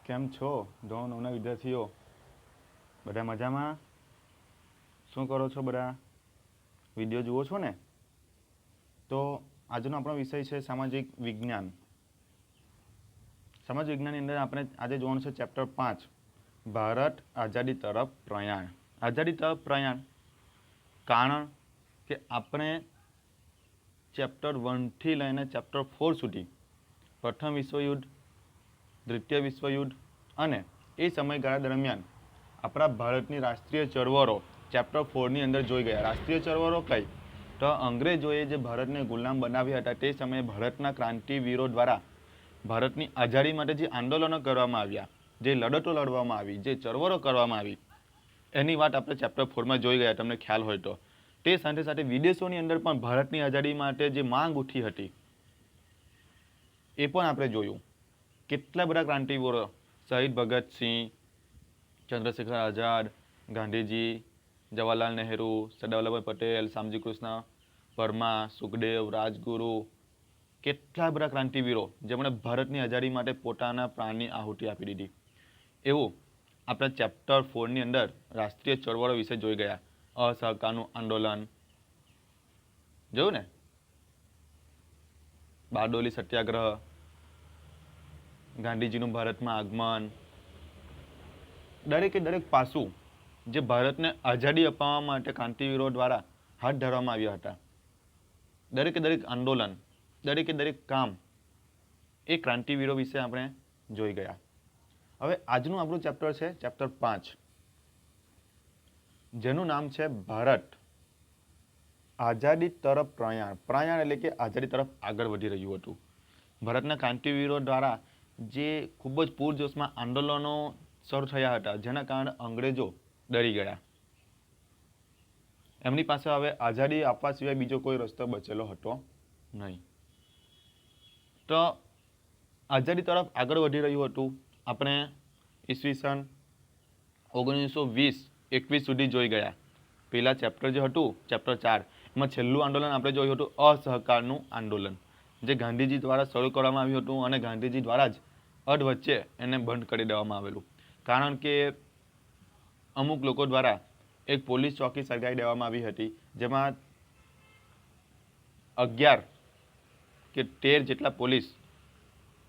કેમ છો ધોરણના વિદ્યાર્થીઓ? બધા મજામાં? શું કરો છો બધા? વિડીયો જુઓ છો ને? તો આજનો આપણો વિષય છે સામાજિક વિજ્ઞાન. સામાજિક વિજ્ઞાનની અંદર આપણે આજે જોવાનું છે ચેપ્ટર 5, ભારત આઝાદી તરફ પ્રયાણ. આઝાદી તરફ પ્રયાણ કારણ કે આપણે ચેપ્ટર 1 થી લઈને ચેપ્ટર 4 સુધી પ્રથમ વિશ્વયુદ્ધ, દ્વિતીય વિશ્વયુદ્ધ અને એ સમયગાળા દરમિયાન આપણા ભારતની રાષ્ટ્રીય ચળવળો ચેપ્ટર 4ની અંદર જોઈ ગયા. રાષ્ટ્રીય ચળવળો કઈ? તો અંગ્રેજોએ જે ભારતને ગુલામ બનાવ્યા હતા તે સમયે ભારતના ક્રાંતિવીરો દ્વારા ભારતની આઝાદી માટે જે આંદોલનો કરવામાં આવ્યા, જે લડતો લડવામાં આવી, જે ચળવળો કરવામાં આવી, એની વાત આપણે ચેપ્ટર 4માં જોઈ ગયા. તમને ખ્યાલ હોય તો તે સાથે સાથે વિદેશોની અંદર પણ ભારતની આઝાદી માટે જે માંગ ઉઠી હતી એ પણ આપણે જોયું. કેટલા બધા ક્રાંતિવીરો, શહીદ ભગતસિંહ, ચંદ્રશેખર આઝાદ, ગાંધીજી, જવાહરલાલ નહેરુ, સરદાર વલ્લભભાઈ પટેલ, શામજી કૃષ્ણ પરમા, સુખદેવ, રાજગુરુ, કેટલા બધા ક્રાંતિવીરો જેમણે ભારતની આઝાદી માટે પોતાના પ્રાણની આહુતિ આપી દીધી. એવું આપણે ચેપ્ટર 4ની અંદર રાષ્ટ્રીય ચળવળો વિશે જોઈ ગયા. અસહકારનું આંદોલન જોયું ને, બારડોલી સત્યાગ્રહ, ગાંધીજીનું ભારતમાં આગમન, દરેકે દરેક પાસું જે ભારતને આઝાદી અપાવવા માટે ક્રાંતિવીરો દ્વારા હાથ ધરવામાં આવ્યા હતા, દરેકે દરેક આંદોલન, દરેકે દરેક કામ એ ક્રાંતિવીરો વિશે આપણે જોઈ ગયા. હવે આજનું આપણું ચેપ્ટર છે ચેપ્ટર 5, જેનું નામ છે ભારત આઝાદી તરફ પ્રયાણ. પ્રયાણ એટલે કે આઝાદી તરફ આગળ વધી રહ્યું હતું. ભારતના ક્રાંતિવીરો દ્વારા જે ખૂબ જ પૂરજોશમાં આંદોલનો શરૂ થયા હતા, જેના કારણે અંગ્રેજો ડરી ગયા. એમની પાસે હવે આઝાદી આપવા સિવાય બીજો કોઈ રસ્તો બચેલો હતો નહીં. તો આઝાદી તરફ આગળ વધી રહ્યું હતું. આપણે ઈસવીસન 1920-21 સુધી જોઈ ગયા. પેલા ચેપ્ટર જે હતું ચેપ્ટર 4 એમાં છેલ્લું આંદોલન આપણે જોયું હતું અસહકારનું આંદોલન, જે ગાંધીજી દ્વારા શરૂ કરવામાં આવ્યું હતું અને ગાંધીજી દ્વારા જ અધ વચ્ચે એને બંધ કરી દેવામાં આવેલું. કારણ કે અમુક લોકો દ્વારા એક પોલીસ ચોકી સળગાવી દેવામાં આવી હતી, જેમાં 11 કે 13 જેટલા પોલીસ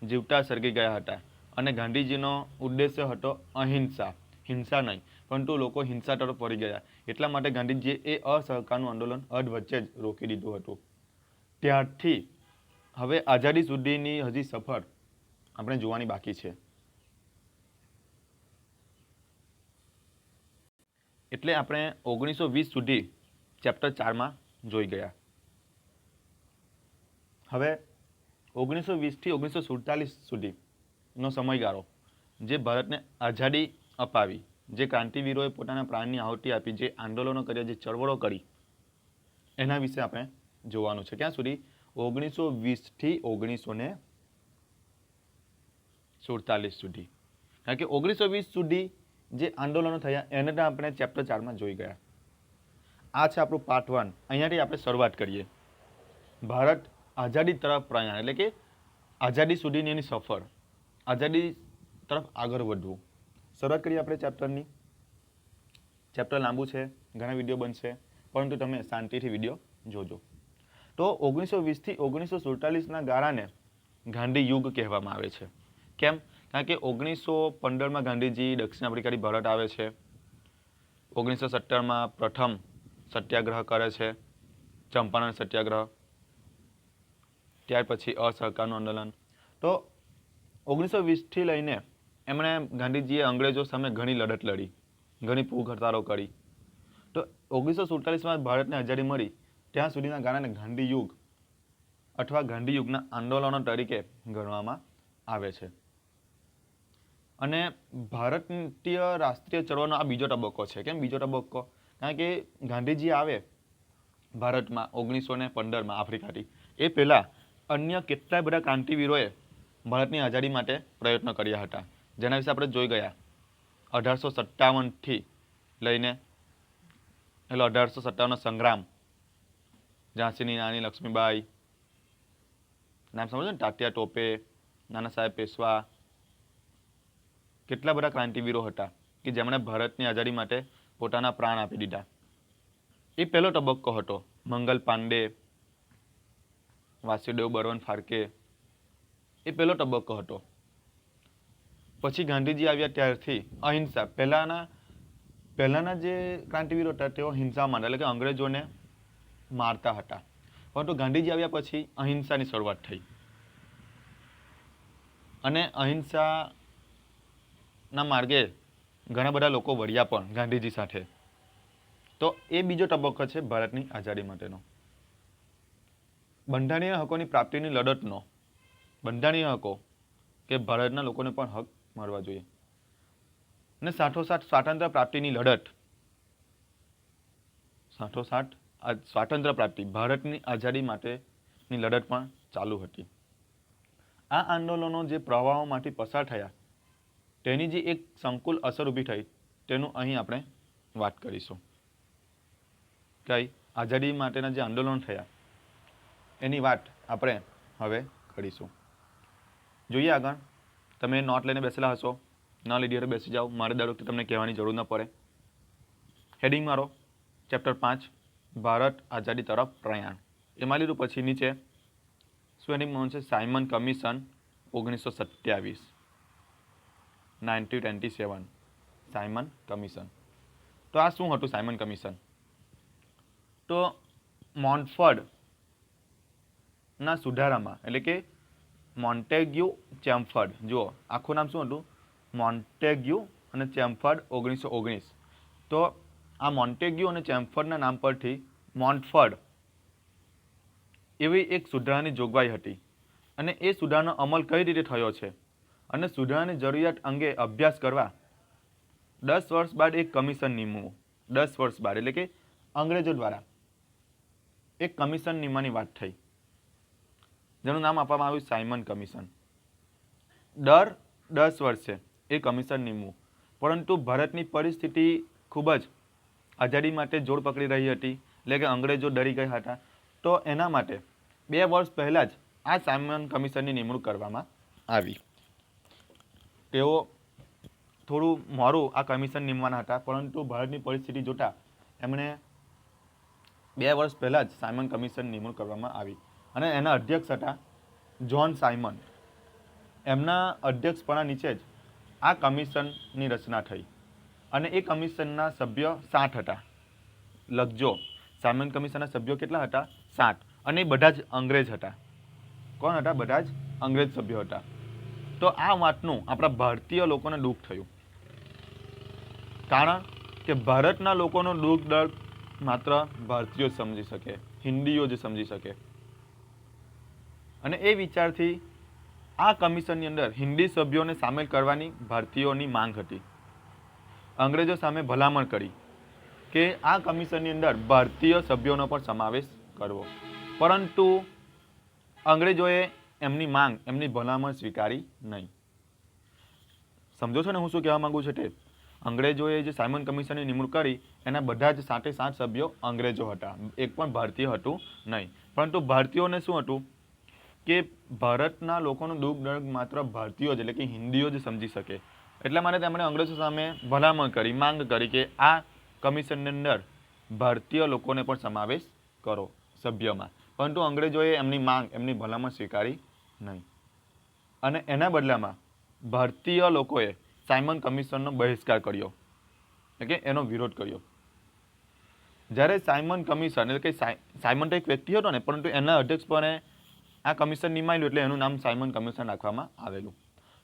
જીવતા સળગી ગયા હતા. અને ગાંધીજીનો ઉદ્દેશ્ય હતો અહિંસા, હિંસા નહીં, પરંતુ લોકો હિંસા તરફ વળી ગયા. એટલા માટે ગાંધીજીએ એ અસહકારનું આંદોલન અધ વચ્ચે જ રોકી દીધું હતું. ત્યારથી હવે આઝાદી સુધીની હજી સફર આપણે જોવાની બાકી છે. એટલે આપણે 1920 સુધી ચેપ્ટર 4માં જોઈ ગયા. હવે 1920 થી 1947 સુધીનો સમયગાળો જે ભારતને આઝાદી અપાવી, જે ક્રાંતિવીરોએ પોતાના પ્રાણની આહુતિ આપી, જે આંદોલનો કર્યા, જે ચળવળો કરી, એના વિશે આપણે જોવાનું છે. ક્યાં સુધી? 1920 થી 1947 સુધી. કારણ કે 1920 સુધી જે આંદોલનો થયા એને તો આપણે ચેપ્ટર 4માં જોઈ ગયા. આ છે આપણું પાર્ટ 1. અહીંયાથી આપણે શરૂઆત કરીએ. ભારત આઝાદી તરફ પ્રયાણ એટલે કે આઝાદી સુધીની એની સફર, આઝાદી તરફ આગળ વધવું. શરૂઆત કરીએ આપણે ચેપ્ટરની. ચેપ્ટર લાંબુ છે, ઘણા વિડીયો બનશે, પરંતુ તમે શાંતિથી વિડીયો જોજો. તો 1920 થી 1947ના ગાળાને ગાંધી યુગ કહેવામાં આવે છે. કેમ? કારણ કે 1915માં ગાંધીજી દક્ષિણ આફ્રિકાથી ભારત આવે છે. 1917માં પ્રથમ સત્યાગ્રહ કરે છે, ચંપારણ સત્યાગ્રહ. ત્યાર પછી અસહકારનું આંદોલન. તો 1920 થી લઈને એમણે ગાંધીજીએ અંગ્રેજો સામે ઘણી લડત લડી, ઘણી ભૂખ હડતાળો કરી. તો 1947માં ભારતને આઝાદી મળી ત્યાં સુધીના ગાળાને ગાંધી યુગ અથવા ગાંધી યુગના આંદોલનો તરીકે ગણવામાં આવે છે. અને ભારતીય રાષ્ટ્રીય ચળવળનો આ બીજો તબક્કો છે. કેમ બીજો તબક્કો? કારણ કે ગાંધીજી આવે ભારતમાં 1915માં આફ્રિકાથી, એ પહેલાં અન્ય કેટલાય બધા ક્રાંતિવીરોએ ભારતની આઝાદી માટે પ્રયત્નો કર્યા હતા, જેના વિશે આપણે જોઈ ગયા. 1857થી લઈને એટલે 1857નો સંગ્રામ, ઝાંસીની રાણી લક્ષ્મીબાઈ, નામ સમજો ને, તાત્યા ટોપે, નાના સાહેબ પેશવા, કેટલા બધા ક્રાંતિવીરો હતા કે જેમણે ભારતની આઝાદી માટે પોતાના પ્રાણ આપી દીધા. એ પહેલો તબક્કો હતો. મંગલ પાંડે, વાસુદેવ બળવંત ફાળકે, એ પહેલો તબક્કો હતો. પછી ગાંધીજી આવ્યા ત્યારથી અહિંસા, પહેલાના જે ક્રાંતિવીરો હતા તેઓ હિંસા માનતા, એટલે કે અંગ્રેજોને મારતા હતા. પરંતુ ગાંધીજી આવ્યા પછી અહિંસાની શરૂઆત થઈ અને અહિંસાના માર્ગે ઘણા બધા લોકો વળ્યા પણ ગાંધીજી સાથે. તો એ બીજો તબક્કો છે ભારતની આઝાદી માટેનો. બંધારણીય હકોની પ્રાપ્તિની લડતનો, બંધારણીય હકો કે ભારતના લોકોને પણ હક મળવા જોઈએ, અને સાથોસાથ સ્વાતંત્ર્ય પ્રાપ્તિની લડત, સાથોસાથ સ્વાતંત્ર્ય પ્રાપ્તિ, ભારતની આઝાદી માટેની લડત પણ ચાલુ હતી. આ આંદોલનો જે પ્રવાહોમાંથી પસાર થયા તેની જે એક સંકુલ અસર ઊભી થઈ તેનું અહીં આપણે વાત કરીશું. કઈ આઝાદી માટેના જે આંદોલન થયા એની વાત આપણે હવે કરીશું. જોઈએ આગળ. તમે નોટ લઈને બેસેલા હશો, ન લીધી હોય બેસી જાઓ, મારે દર વખતે તમને કહેવાની જરૂર ન પડે. હેડિંગ મારો ચેપ્ટર 5 ભારત આઝાદી તરફ પ્રયાણ. એમાં લીધું પછી નીચે શું હેડિંગ છે? Simon commission 1927, 1927 Simon commission. તો આ શું હતું સાયમન કમિશન? તો મોન્ટફર્ડ ના સુધારામાં, એટલે કે મોન્ટેગ્યુ ચેમ્ફર્ડ, જુઓ આખું નામ શું હતું? મોન્ટેગ્યુ અને ચેમ્ફર્ડ 1919. તો આ મોન્ટેગ્યુ અને ચેમ્ફર્ડના નામ પરથી મોન્ટફર્ડ એવી એક સુધારાની જોગવાઈ હતી, અને એ સુધારાનો અમલ કઈ રીતે થયો છે અને સુધારાની જરૂરિયાત અંગે અભ્યાસ કરવા 10 વર્ષ બાદ એક કમિશન નીમવું. 10 વર્ષ બાદ, એટલે કે અંગ્રેજો દ્વારા એક કમિશન નીમવાની વાત થઈ, જેનું નામ આપવામાં આવ્યું સાયમન કમિશન. દર 10 વર્ષે એ કમિશન નીમવું, પરંતુ ભારતની પરિસ્થિતિ ખૂબ જ આઝાદી માટે જોર પકડી રહી હતી, એટલે કે અંગ્રેજો ડરી ગયા હતા. તો એના માટે 2 વર્ષ પહેલાં જ આ સાયમન કમિશનની નિમણૂક કરવામાં આવી. તેઓ થોડું મોડું આ કમિશન નીમવાના હતા, પરંતુ ભારતની પરિસ્થિતિ જોતા એમણે 2 વર્ષ પહેલાં જ સાયમન કમિશન નિમણૂક કરવામાં આવી, અને એના અધ્યક્ષ હતા જ્હોન સાયમન. એમના અધ્યક્ષપણા નીચે જ આ કમિશનની રચના થઈ, અને એ કમિશનના સભ્ય 7 હતા. લખજો, સાયમન કમિશનના સભ્યો કેટલા હતા? 7, અને એ બધા જ અંગ્રેજ હતા. કોણ હતા? બધા જ અંગ્રેજ સભ્યો હતા. તો આ વાતનું આપણા ભારતીય લોકોને દુઃખ થયું, કારણ કે ભારતના લોકોનો દુઃખ દર્દ માત્ર ભારતીયો જ સમજી શકે, હિન્દીઓ જ સમજી શકે. અને એ વિચારથી આ કમિશનની અંદર હિન્દી સભ્યોને સામેલ કરવાની ભારતીયોની માંગ હતી. અંગ્રેજો સામે ભલામણ કરી કે આ કમિશનની અંદર ભારતીય સભ્યોનો પણ સમાવેશ કરવો, પરંતુ અંગ્રેજોએ એમની માંગ, એમની ભલામણ સ્વીકારી નહીં. સમજો છો ને હું શું કહેવા માંગુ છું? તે અંગ્રેજોએ જે સાયમન કમિશનની નિમણૂક કરી એના બધા જ 7 સભ્યો અંગ્રેજો હતા, એક પણ ભારતીય હતું નહીં. પરંતુ ભારતીયોને શું હતું કે ભારતના લોકોનું દુઃખ દર્દ માત્ર ભારતીયો જ, એટલે કે હિન્દીઓ જ સમજી શકે. એટલા માટે તેમણે અંગ્રેજો સામે ભલામણ કરી, માંગ કરી કે આ કમિશનની અંદર ભારતીય લોકોને પણ સમાવેશ કરો સભ્યમાં. પરંતુ અંગ્રેજોએ એમની માંગ, એમની ભલામણ સ્વીકારી નહીં, અને એના બદલામાં ભારતીય લોકોએ સાયમન કમિશનનો બહિષ્કાર કર્યો, એટલે કે એનો વિરોધ કર્યો. જ્યારે સાયમન કમિશન, એટલે કે સાયમન તો એક વ્યક્તિ હતો ને, પરંતુ એના અધ્યક્ષપણે આ કમિશન નિમાયેલું, એટલે એનું નામ સાયમન કમિશન રાખવામાં આવેલું.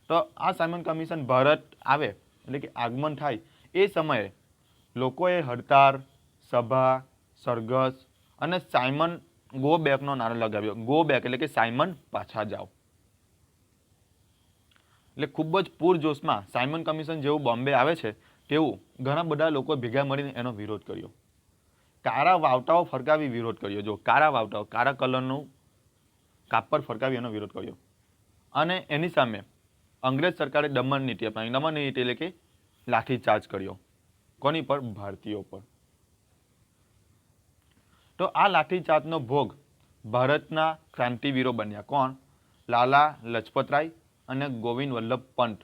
તો આ સાયમન કમિશન ભારત આવે, એટલે કે આગમન થાય એ સમયે લોકોએ હડતાળ, સભા, સરઘસ અને સાયમન ગો બેકનો નારો લગાવ્યો. ગો બેક એટલે કે સાયમન પાછા જાઓ. એટલે ખૂબ જ પૂરજોશમાં સાયમન કમિશન જેવું બોમ્બે આવે છે તેવું ઘણા બધા લોકો ભેગા મળીને એનો વિરોધ કર્યો. કાળા વાવટાઓ ફરકાવી વિરોધ કર્યો. જો કાળા વાવટાઓ, કાળા કલરનું કાપડ ફરકાવી એનો વિરોધ કર્યો, અને એની સામે અંગ્રેજ સરકારે દમન નીતિ અપનાવી. દમન નીતિ એટલે કે લાઠીચાર્જ કર્યો. કોની પર? ભારતીયો પર. તો આ લાઠીચાર્જનો ભોગ ભારતના ક્રાંતિવીરો બન્યા. કોણ? લાલા લજપતરાય અને ગોવિંદ વલ્લભ પંત.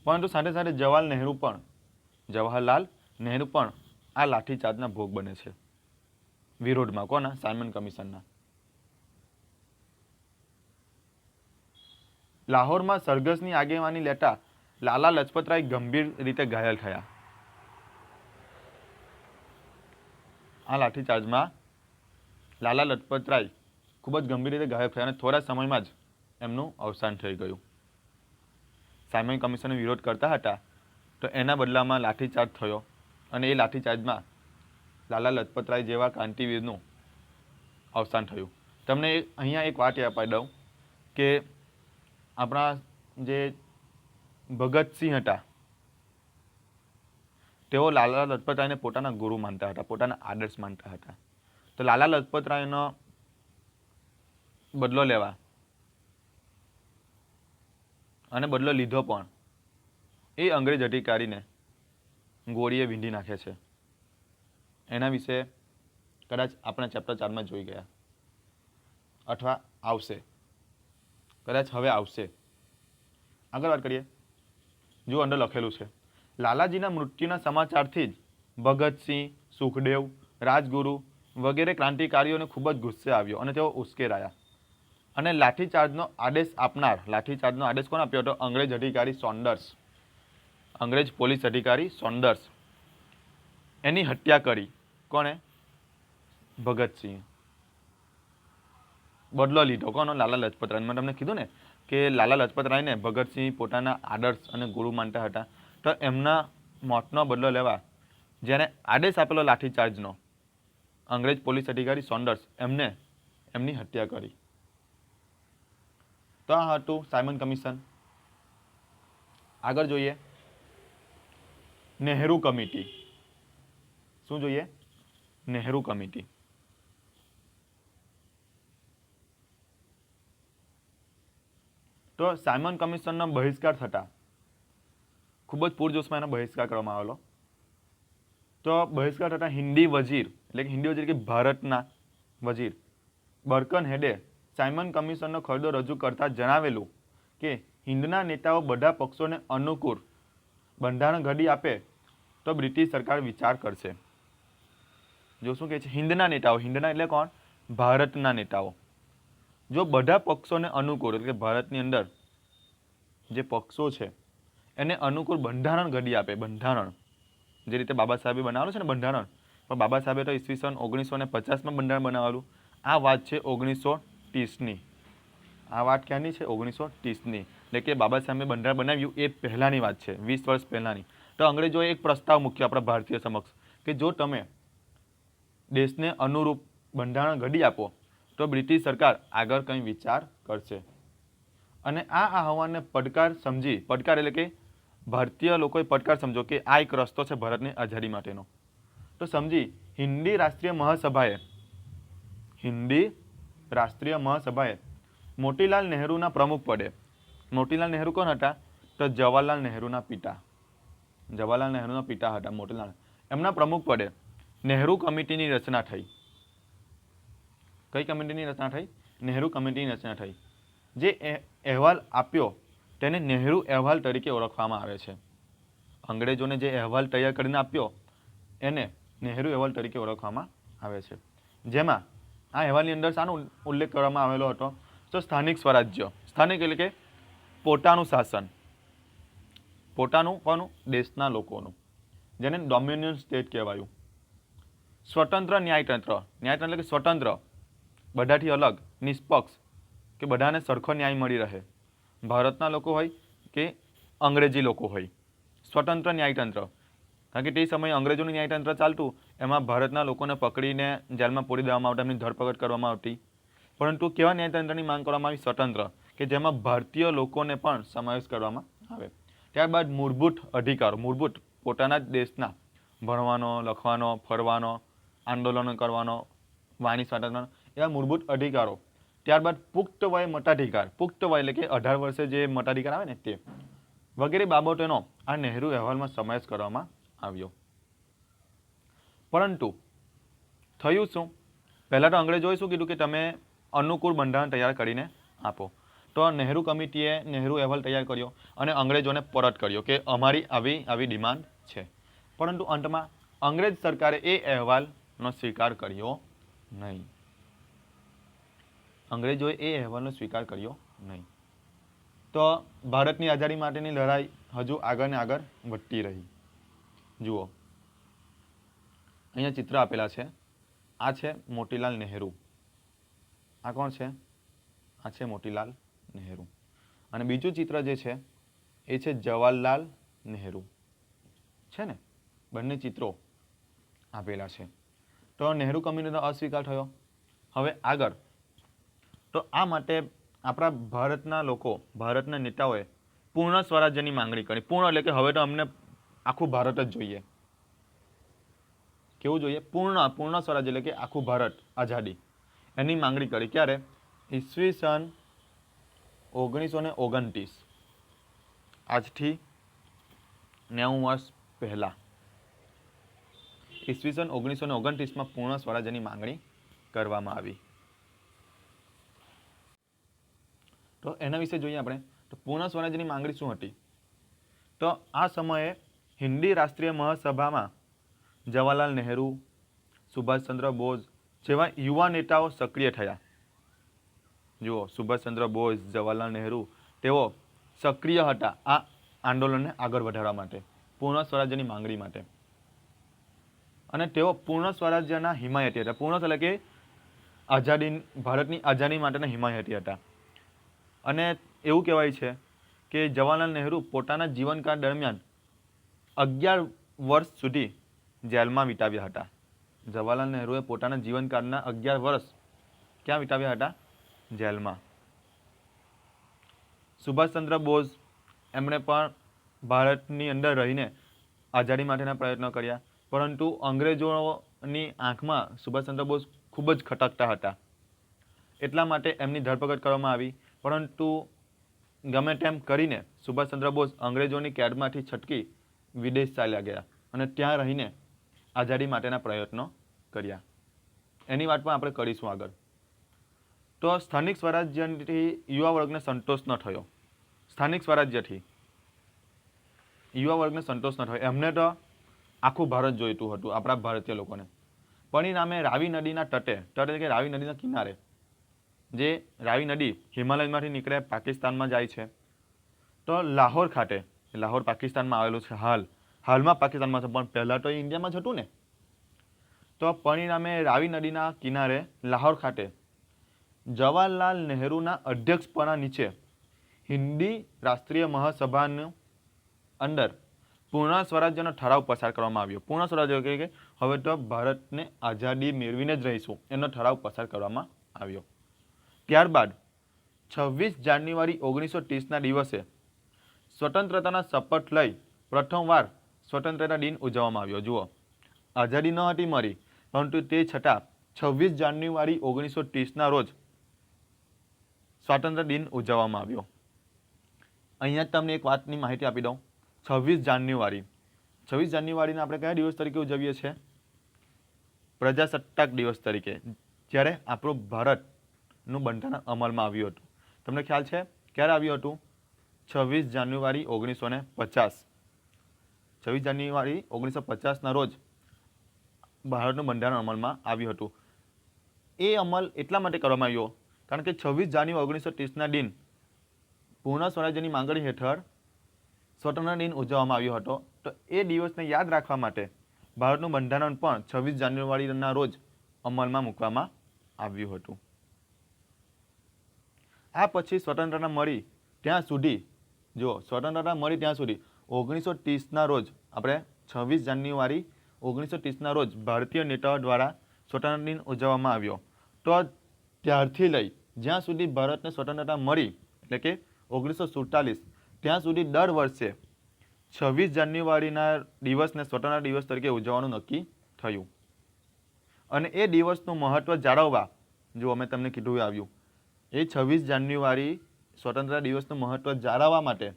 પરંતુ સાથે સાથે જવાહરલાલ નહેરુ પણ આ લાઠીચાર્જના ભોગ બને છે, વિરોધમાં. કોના? સાયમન કમિશનના. લાહોરમાં સરઘસની આગેવાની લેતા લાલા લજપતરાય ગંભીર રીતે ઘાયલ થયા. આ લાઠીચાર્જમાં લાલા લજપતરાય ખૂબ જ ગંભીર રીતે ઘાયલ થયા અને થોડા સમયમાં જ એમનું અવસાન થઈ ગયું. સાયમન કમિશનનો વિરોધ કરતા હતા તો એના બદલામાં લાઠીચાર્જ થયો અને એ લાઠીચાર્જમાં લાલા લજપતરાય જેવા ક્રાંતિવીરનું અવસાન થયું. તમને અહીંયા એક વાત અપાઈ દઉં કે આપણા જે ભગતસિંહ હતા તેઓ લાલા લજપતરાયને પોતાના ગુરુ માનતા હતા, પોતાના આદર્શ માનતા હતા. તો લાલા લજપતરાયનો બદલો લેવા અને બદલો લીધો પણ એ અંગ્રેજ અધિકારીને ગોળીએ વીંધી નાખે છે. એના વિશે કદાચ આપણે ચેપ્ટર 4માં જોઈ ગયા અથવા આવશે, કદાચ હવે આવશે. આગળ વાત કરીએ. જો અંદર લખેલું છે, લાલાજીના મૃત્યુના સમાચારથી જ ભગતસિંહ, સુખદેવ, રાજગુરુ વગેરે ક્રાંતિકારીઓને ખૂબ જ ગુસ્સે આવ્યો અને તેઓ ઉશ્કેરાયા અને લાઠીચાર્જનો આદેશ કોણ આપ્યો હતો? અંગ્રેજ અધિકારી સોન્ડર્સ, અંગ્રેજ પોલીસ અધિકારી સોન્ડર્સ. એની હત્યા કરી. કોણે? ભગતસિંહ. બદલો લીધો કોનો? લાલા લજપતરાય. મેં તમને કીધું ને કે લાલા લજપતરાયને ભગતસિંહ પોતાના આદર્શ અને ગુરુ માનતા હતા. તો એમના મોતનો બદલો લેવા જેને આદેશ આપેલો લાઠીચાર્જનો, અંગ્રેજ પોલીસ અધિકારી સોન્ડર્સ, એમની હત્યા કરી. તો આ હતું સાયમન કમિશન. આગળ જોઈએ નહેરુ કમિટી. શું જોઈએ? નહેરુ કમિટી. તો સાયમન કમિશનનો બહિષ્કાર થતા ખૂબ જ પૂરજોશમાં એનો બહિષ્કાર કરવામાં આવેલો. તો બહિષ્કાર થતા હિન્દી વજીર કે ભારતના વજીર બર્કન હેડે સાયમન કમિશનનો ખરડો રજૂ કરતા જણાવેલું કે હિન્દના નેતાઓ બધા પક્ષોને અનુકૂળ બંધારણ ઘડી આપે તો બ્રિટિશ સરકાર વિચાર કરશે. જો શું કહે છે? હિન્દના નેતાઓ, હિન્દના એટલે કોણ? ભારતના નેતાઓ. જો બધા પક્ષોને અનુકૂળ એટલે કે ભારતની અંદર જે પક્ષો છે એને અનુકૂળ બંધારણ ઘડી આપે. બંધારણ જે રીતે બાબા સાહેબે બનાવેલું છે ને બંધારણ, પણ બાબા સાહેબે તો ઈસવીસન 1950માં બંધારણ બનાવેલું. આ વાત છે 1930ની. આ વાત ક્યાંની છે? 1930ની. એટલે કે બાબા સાહેબે બંધારણ બનાવ્યું એ પહેલાંની વાત છે, 20 વર્ષ પહેલાંની. તો અંગ્રેજોએ એક પ્રસ્તાવ મૂક્યો આપણા ભારતીય સમક્ષ કે જો તમે દેશને અનુરૂપ બંધારણ ઘડી આપો તો બ્રિટિશ સરકાર આગળ કંઈ વિચાર કરશે. અને આ આહવાનને પડકાર એટલે કે ભારતીય લોકોએ પડકાર સમજો કે આ એક રસ્તો છે ભારતની આઝાદી માટેનો. તો સમજી હિન્દી રાષ્ટ્રીય મહાસભાએ મોતીલાલ નહેરુના પ્રમુખ પદે, મોતીલાલ નહેરુ કોણ હતા? તો જવાહરલાલ નહેરુના પિતા. જવાહરલાલ નહેરુના પિતા હતા મોતીલાલ. એમના પ્રમુખ પદે નહેરુ કમિટીની રચના થઈ. કઈ કમિટીની રચના થઈ? નહેરુ કમિટીની રચના થઈ. જે અહેવાલ આપ્યો તેને નહેરુ અહેવાલ તરીકે ઓળખવામાં આવે છે. અંગ્રેજોને જે અહેવાલ તૈયાર કરીને આપ્યો એને નહેરુ અહેવાલ તરીકે ઓળખવામાં આવે છે. જેમાં આ અહેવાલની અંદર શાનો ઉલ્લેખ કરવામાં આવેલો હતો? તો સ્થાનિક સ્વરાજ્ય. સ્થાનિક એટલે કે પોતાનું શાસન. પોતાનું કોનું? દેશના લોકોનું. જેને ડોમિનિયન સ્ટેટ કહેવાયું. સ્વતંત્ર ન્યાયતંત્ર. ન્યાયતંત્ર એટલે કે સ્વતંત્ર, બધાથી અલગ, નિષ્પક્ષ, કે બધાને સરખો ન્યાય મળી રહે. ભારતના લોકો હોય કે અંગ્રેજી લોકો હોય. સ્વતંત્ર ન્યાયતંત્ર. કારણ કે તે સમયે અંગ્રેજોનું ન્યાયતંત્ર ચાલતું, એમાં ભારતના લોકોને પકડીને જેલમાં પૂરી દેવામાં આવતા, એમની ધરપકડ કરવામાં આવતી. પરંતુ કેવા ન્યાયતંત્રની માંગ કરવામાં આવી? સ્વતંત્ર, કે જેમાં ભારતીય લોકોને પણ સમાવેશ કરવામાં આવે. ત્યારબાદ મૂળભૂત અધિકારો, પોતાના જ દેશના ભણવાનો, લખવાનો, ફરવાનો, આંદોલનો કરવાનો, વાણી સ્વાતંત્ર્ય, એવા મૂળભૂત અધિકારો. ત્યારબાદ પુખ્ત વય મતાધિકાર. પુખ્ત વય એટલે કે 18 વર્ષે જે મતાધિકાર આવે ને તે વગેરે બાબતોનો આ નહેરુ અહેવાલમાં સમાવેશ કરવામાં આવ્યો. પરંતુ થયું શું? પહેલાં તો અંગ્રેજોએ શું કીધું કે તમે અનુકૂળ બંધારણ તૈયાર કરીને આપો. તો નહેરુ કમિટીએ નહેરુ અહેવાલ તૈયાર કર્યો અને અંગ્રેજોને પરત કર્યો કે અમારી આવી આવી ડિમાન્ડ છે. પરંતુ અંતમાં અંગ્રેજ સરકારે એ અહેવાલનો સ્વીકાર કર્યો નહીં. અંગ્રેજોએ એ અહેવાલનો સ્વીકાર કર્યો નહીં. તો ભારતની આઝાદી માટેની લડાઈ હજુ આગળ ને આગળ વધતી રહી. જુઓ અહીંયા ચિત્ર આપેલા છે. આ છે મોતીલાલ નહેરુ. આ કોણ છે? આ છે મોતીલાલ નહેરુ. અને બીજું ચિત્ર જે છે એ છે જવાહરલાલ નહેરુ. છે ને, બંને ચિત્રો આપેલા છે. તો નહેરુ કમિટીનો અસ્વીકાર થયો. હવે આગળ તો આ માટે આપણા ભારતના લોકો, ભારતના નેતાઓએ પૂર્ણ સ્વરાજ્યની માંગણી કરી. પૂર્ણ એટલે કે હવે તો અમને આખું ભારત જ જોઈએ. કેવું જોઈએ? પૂર્ણ સ્વરાજ્ય એટલે કે આખું ભારત આઝાદી, એની માંગણી કરી. ક્યારે? ઈસવીસન 1929, આજથી 90 વર્ષ પહેલા ઈસવીસન 1929માં પૂર્ણ સ્વરાજ્યની માંગણી કરવામાં આવી. તો એના વિશે જોઈએ આપણે. તો પૂર્ણ સ્વરાજ્યની માંગણી શું હતી? તો આ સમયે હિન્દી રાષ્ટ્રીય મહાસભામાં જવાહરલાલ નહેરુ, સુભાષચંદ્ર બોઝ જેવા યુવા નેતાઓ સક્રિય થયા. જુઓ, સુભાષચંદ્ર બોઝ, જવાહરલાલ નહેરુ, તેઓ સક્રિય હતા આ આંદોલનને આગળ વધારવા માટે, પૂર્ણ સ્વરાજ્યની માંગણી માટે. અને તેઓ પૂર્ણ સ્વરાજ્યના હિમાયતી હતા. પૂર્ણ એટલે કે આઝાદી, ભારતની આઝાદી માટેના હિમાયતી હતા. અને એવું કહેવાય છે કે જવાહરલાલ નહેરુ પોતાના જીવનકાળ દરમિયાન 11 વર્ષ સુધી જેલમાં વિતાવ્યા હતા. જવાહરલાલ નહેરુએ પોતાના જીવનકાળના 11 વર્ષ ક્યાં વિતાવ્યા હતા? જેલમાં. સુભાષચંદ્ર બોઝ, એમણે પણ ભારતની અંદર રહીને આઝાદી માટેના પ્રયત્નો કર્યા. પરંતુ અંગ્રેજોની આંખમાં સુભાષચંદ્ર બોઝ ખૂબ જ ખટકતા હતા. એટલા માટે એમની ધરપકડ કરવામાં આવી. પરંતુ ગમે તેમ કરીને સુભાષચંદ્ર બોઝ અંગ્રેજોની કેદમાંથી છટકી વિદેશ ચાલ્યા ગયા અને ત્યાં રહીને આઝાદી માટેના પ્રયત્નો કર્યા. એની વાત પણ આપણે કરીશું આગળ. તો સ્થાનિક સ્વરાજ્યથી યુવા વર્ગને સંતોષ ન થયો. સ્થાનિક સ્વરાજ્યથી યુવા વર્ગને સંતોષ ન થયો. એમને તો આખું ભારત જોઈતું હતું, આપણા ભારતીય લોકોને. પરિણામે રાવી નદીના તટે, તટ એટલે કે રાવી નદીના કિનારે, જે રાવી નદી હિમાલયમાંથી નીકળે પાકિસ્તાનમાં જાય છે. તો લાહોર ખાતે, લાહોર પાકિસ્તાનમાં આવેલું છે, હાલમાં પાકિસ્તાનમાં છે, પણ પહેલાં તો એ ઇન્ડિયામાં જ હતું ને. તો પરિણામે રાવી નદીના કિનારે લાહોર ખાતે જવાહરલાલ નહેરુના અધ્યક્ષપણા નીચે હિન્દી રાષ્ટ્રીય મહાસભાની અંદર પૂર્ણ સ્વરાજ્યનો ઠરાવ પસાર કરવામાં આવ્યો. પૂર્ણ સ્વરાજ્ય એટલે કે હવે તો ભારતને આઝાદી મેળવીને જ રહીશું, એનો ઠરાવ પસાર કરવામાં આવ્યો. ત્યારબાદ 26 જાન્યુઆરી 1930ના દિવસે સ્વતંત્રતાના શપથ લઈ પ્રથમવાર સ્વતંત્રતા દિન ઉજવવામાં આવ્યો. જુઓ, આઝાદી ન હતી મળી, પરંતુ તે છતાં 26 જાન્યુઆરી 1930ના રોજ સ્વાતંત્ર્ય દિન ઉજવવામાં આવ્યો. અહીંયા તમને એક વાતની માહિતી આપી દઉં. 26 જાન્યુઆરીને આપણે કયા દિવસ તરીકે ઉજવીએ છીએ? પ્રજાસત્તાક દિવસ તરીકે, જ્યારે આપણું ભારતનું બંધારણ અમલમાં આવ્યું હતું. તમને ખ્યાલ છે ક્યારે આવ્યું હતું? 26 જાન્યુઆરી 1950. 26 જાન્યુઆરી 1950ના રોજ ભારતનું બંધારણ અમલમાં આવ્યું હતું. એ અમલ એટલા માટે કરવામાં આવ્યો કારણ કે 26 જાન્યુઆરી 1930ના દિન પૂર્ણ સ્વરાજ્યની માંગણી હેઠળ સ્વતંત્ર દિન ઉજવવામાં આવ્યો હતો. તો એ દિવસને યાદ રાખવા માટે ભારતનું બંધારણ પણ 26 જાન્યુઆરીના રોજ અમલમાં મૂકવામાં આવ્યું હતું. આ પછી સ્વતંત્રતા મળી ત્યાં સુધી, જો સ્વતંત્રતા મળી ત્યાં સુધી 1930ના રોજ, આપણે 26 જાન્યુઆરી 1930ના રોજ ભારતીય નેતાઓ દ્વારા સ્વતંત્ર દિન ઉજવવામાં આવ્યો. તો ત્યારથી લઈ જ્યાં સુધી ભારતને સ્વતંત્રતા મળી, એટલે કે 1947, ત્યાં સુધી દર વર્ષે 26 જાન્યુઆરીના દિવસને સ્વતંત્ર દિવસ તરીકે ઉજવવાનું નક્કી થયું. અને એ દિવસનું મહત્વ જાળવવા, જો અમે તમને કીધું આવ્યું, એ 26 જાન્યુઆરી સ્વતંત્ર દિવસનું મહત્વ જાળવવા માટે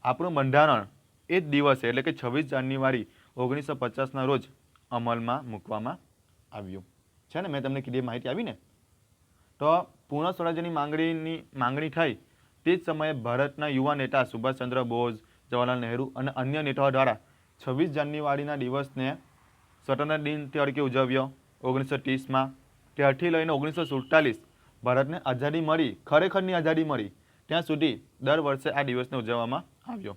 આપણું બંધારણ એ જ દિવસે, એટલે કે 26 જાન્યુઆરી 1950ના રોજ અમલમાં મૂકવામાં આવ્યું છે ને. મેં તમને કીધી માહિતી આવી ને. તો પૂર્ણ સ્વરાજ્યની માંગણી થઈ તે જ સમયે ભારતના યુવા નેતા સુભાષચંદ્ર બોઝ, જવાહરલાલ નહેરુ અને અન્ય નેતાઓ દ્વારા 26 જાન્યુઆરીના દિવસને સ્વતંત્ર દિન તરીકે ઉજવ્યો 1930માં. ત્યારથી લઈને 1947 ભારતને આઝાદી મળી, ખરેખરની આઝાદી મળી ત્યાં સુધી દર વર્ષે આ દિવસને ઉજવવામાં આવ્યો.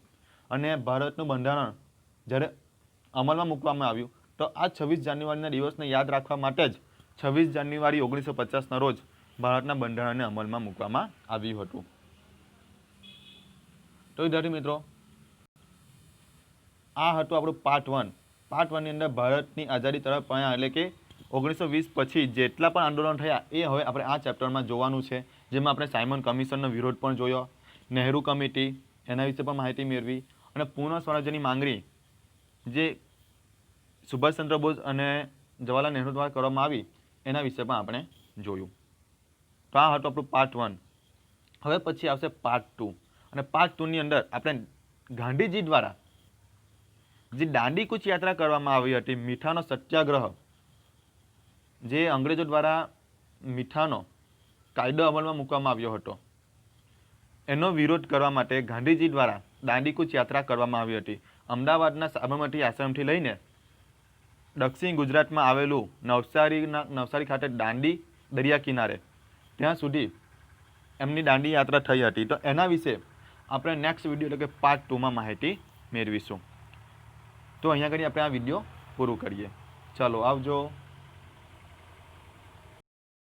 અને ભારતનું બંધારણ જ્યારે અમલમાં મૂકવામાં આવ્યું તો આ 26 જાન્યુઆરીના દિવસને યાદ રાખવા માટે જ 26 જાન્યુઆરી 1950ના રોજ ભારતના બંધારણને અમલમાં મૂકવામાં આવ્યું હતું. તો વિદ્યાર્થી મિત્રો, આ હતું આપણું પાર્ટ 1. પાર્ટ 1 ની અંદર ભારતની આઝાદી તરફ પ્રયાણ એટલે કે 1920 પછી જેટલા પણ આંદોલન થયા એ હવે આપણે આ ચેપ્ટરમાં જોવાનું છે, જેમાં આપણે સાયમન કમિશનનો વિરોધ પણ જોયો, નહેરુ કમિટી એના વિશે પણ માહિતી મેળવી અને પૂર્ણ સ્વરાજ્યની માંગણી જે સુભાષચંદ્ર બોઝ અને જવાહરલાલ નહેરુ દ્વારા કરવામાં આવી એના વિશે પણ આપણે જોયું. તો આ હતું આપણું પાર્ટ 1. હવે પછી આવશે પાર્ટ 2 અને પાર્ટ 2 ની અંદર આપણે ગાંધીજી દ્વારા જે દાંડી કૂચ યાત્રા કરવામાં આવી હતી, મીઠાનો સત્યાગ્રહ, જે અંગ્રેજો દ્વારા મીઠાનો કાયદો અમલમાં મૂકવામાં આવ્યો હતો, એનો વિરોધ કરવા માટે ગાંધીજી દ્વારા દાંડી કૂચ યાત્રા કરવામાં આવી હતી. અમદાવાદના સાબરમતી આશ્રમથી લઈને દક્ષિણ ગુજરાતમાં આવેલું નવસારી ખાતે દાંડી દરિયા કિનારે ત્યાં સુધી એમની દાંડી યાત્રા થઈ હતી. તો એના વિશે આપણે નેક્સ્ટ વિડીયો એટલે કે પાર્ટ 2માં માહિતી મેળવીશું. તો અહીંયા આગળ આપણે આ વિડીયો પૂરું કરીએ. ચાલો આવજો.